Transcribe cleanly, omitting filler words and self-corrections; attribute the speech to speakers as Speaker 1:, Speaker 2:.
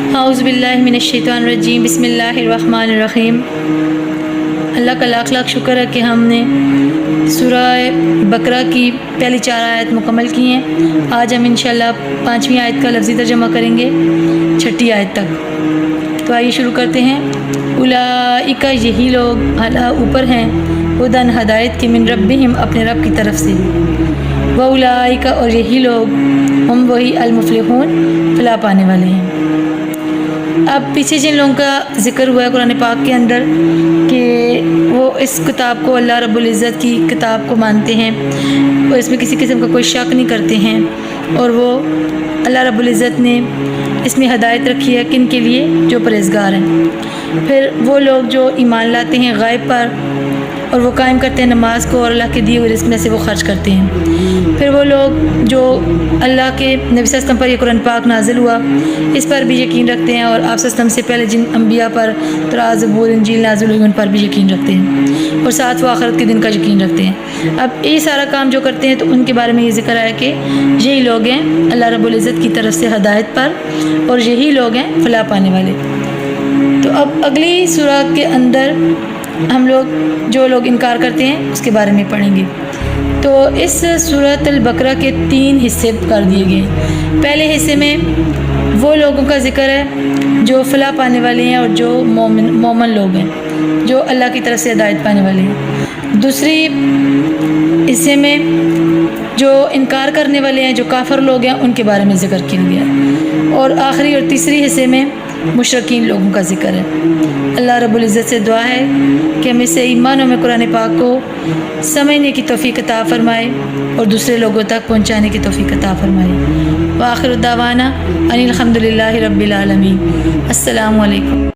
Speaker 1: اعوذ باللہ من الشیطان الرجیم، بسم اللہ الرحمن الرحیم۔ اللہ کا لاکھ لاکھ شکر ہے کہ ہم نے سورہ بقرہ کی پہلی 4 آیت مکمل کی ہیں۔ آج ہم انشاءاللہ 5ویں آیت کا لفظی ترجمہ کریں گے 6 آیت تک۔ تو آئیے شروع کرتے ہیں۔ اولئک، یہی لوگ، اعلیٰ اوپر ہیں، ہدن ہدایت کے، من ربہم اپنے رب کی طرف سے، واولئک اور یہی لوگ، ہم وہی، المفلحون فلاح پانے والے ہیں۔ اب پیچھے جن لوگوں کا ذکر ہوا ہے قرآن پاک کے اندر کہ وہ اس کتاب کو اللہ رب العزت کی کتاب کو مانتے ہیں اور اس میں کسی قسم کا کوئی شک نہیں کرتے ہیں، اور وہ اللہ رب العزت نے اس میں ہدایت رکھی ہے کن کے لیے؟ جو پرہیزگار ہیں۔ پھر وہ لوگ جو ایمان لاتے ہیں غیب پر اور وہ قائم کرتے ہیں نماز کو اور اللہ کے دیے ہوئے رزق میں سے وہ خرچ کرتے ہیں۔ پھر وہ لوگ جو اللہ کے نبی صلی اللہ علیہ وسلم پر یہ قرآن پاک نازل ہوا اس پر بھی یقین رکھتے ہیں، اور آپ صلی اللہ علیہ وسلم سے پہلے جن انبیاء پر تورات، زبور، انجیل نازل ہوئی ان پر بھی یقین رکھتے ہیں، اور ساتھ وہ آخرت کے دن کا یقین رکھتے ہیں۔ اب یہ سارا کام جو کرتے ہیں تو ان کے بارے میں یہ ذکر ہے کہ یہی لوگ ہیں اللہ رب العزت کی طرف سے ہدایت پر، اور یہی لوگ ہیں فلاح پانے والے۔ تو اب اگلی سورہ کے اندر ہم لوگ جو لوگ انکار کرتے ہیں اس کے بارے میں پڑھیں گے۔ تو اس سورۃ البقرہ کے 3 حصے کر دیے گئے۔ پہلے حصے میں وہ لوگوں کا ذکر ہے جو فلاح پانے والے ہیں اور جو مومن لوگ ہیں، جو اللہ کی طرف سے ہدایت پانے والے ہیں۔ دوسری حصے میں جو انکار کرنے والے ہیں، جو کافر لوگ ہیں، ان کے بارے میں ذکر کیا گیا ہے، اور آخری اور تیسری حصے میں مشرکین لوگوں کا ذکر ہے۔ اللہ رب العزت سے دعا ہے کہ ہمیں سے ایمانوں میں قرآن پاک کو سمجھنے کی توفیق عطا فرمائے اور دوسرے لوگوں تک پہنچانے کی توفیق عطا فرمائے۔ وآخر دعوانا ان الحمد للہ رب العالمین۔ السلام علیکم۔